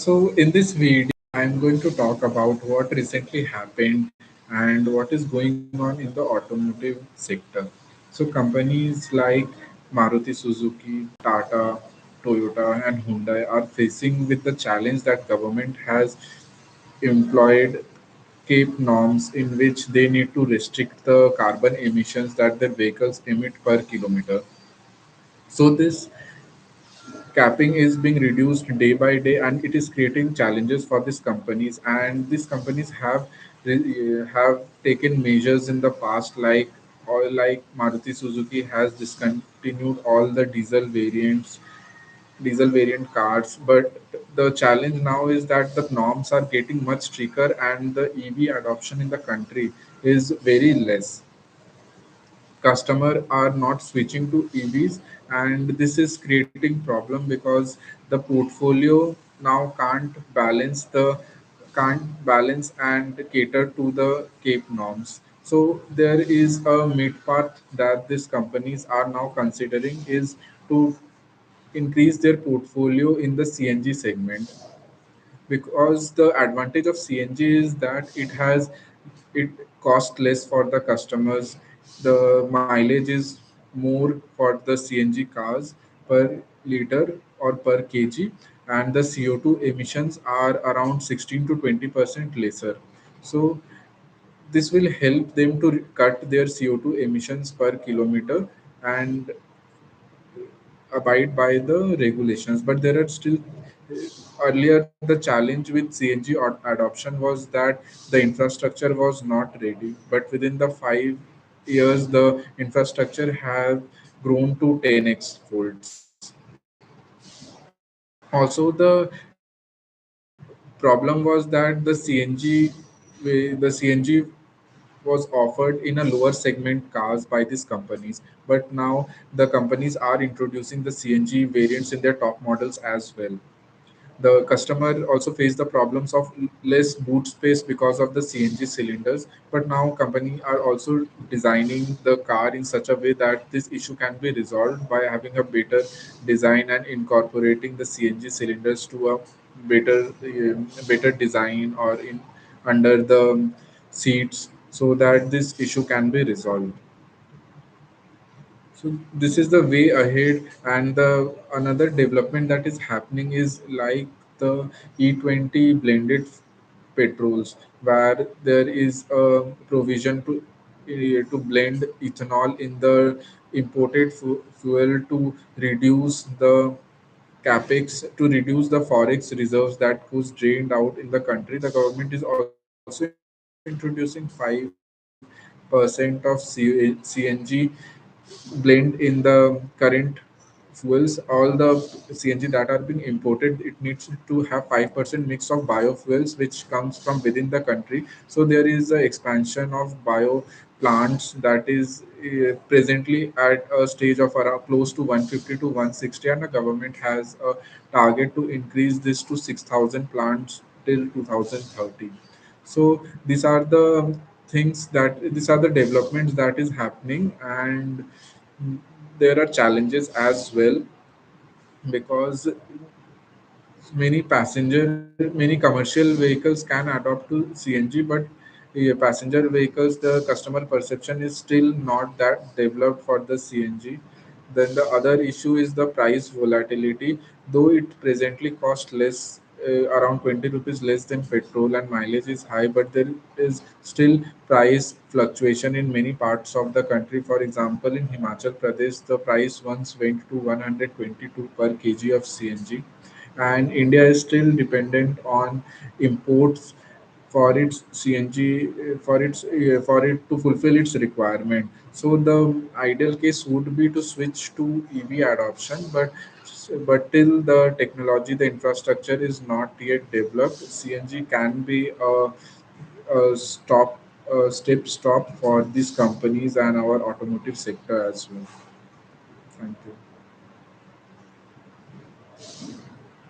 So, in this video, I'm going to talk about what recently happened and what is going on in the automotive sector. So, companies like Maruti Suzuki, Tata, Toyota, and Hyundai are facing with the challenge that government has employed CAPE norms in which they need to restrict the carbon emissions that their vehicles emit per kilometer. So, this capping is being reduced day by day and it is creating challenges for these companies, and these companies have taken measures in the past, like Maruti Suzuki has discontinued all the diesel variant cars. But the challenge now is that the norms are getting much stricter and the EV adoption in the country is very less. Customer are not switching to EVs, and this is creating problem because the portfolio now can't balance and cater to the Cape norms. So there is a mid path that these companies are now considering is to increase their portfolio in the CNG segment, because the advantage of CNG is that it costs less for the customers. The mileage is more for the CNG cars per liter or per kg, and the CO2 emissions are around 16 to 20% lesser. So this will help them to cut their CO2 emissions per kilometer and abide by the regulations. But there are still earlier the challenge with CNG adoption was that the infrastructure was not ready. But within the 5 years, the infrastructure have grown to 10x folds. Also, the problem was that the CNG was offered in a lower segment cars by these companies, but now the companies are introducing the CNG variants in their top models as well. The customer also faced the problems of less boot space because of the CNG cylinders, but now company are also designing the car in such a way that this issue can be resolved by having a better design and incorporating the CNG cylinders to a better design or in under the seats, so that this issue can be resolved. So this is the way ahead, and the another development that is happening is like the E20 blended petrols, where there is a provision to blend ethanol in the imported fuel to reduce the capex, to reduce the forex reserves that was drained out in the country. The government is also introducing 5% of CNG blend in the current fuels. All the CNG that are being imported, it needs to have 5% mix of biofuels which comes from within the country. So there is a expansion of bio plants that is presently at a stage of around close to 150 to 160, and the government has a target to increase this to 6,000 plants till 2030. So these are the developments that is happening, and there are challenges as well, because many commercial vehicles can adopt to CNG, but passenger vehicles, the customer perception is still not that developed for the CNG. Then the other issue is the price volatility. Though it presently costs less, around 20 rupees less than petrol, and mileage is high, but there is still price fluctuation in many parts of the country. For example, in Himachal Pradesh, the price once went to 122 per kg of CNG, and India is still dependent on imports for its CNG, for it to fulfill its requirement. So the ideal case would be to switch to EV adoption, but till the technology, the infrastructure is not yet developed, CNG can be a step stop for these companies and our automotive sector as well. Thank you.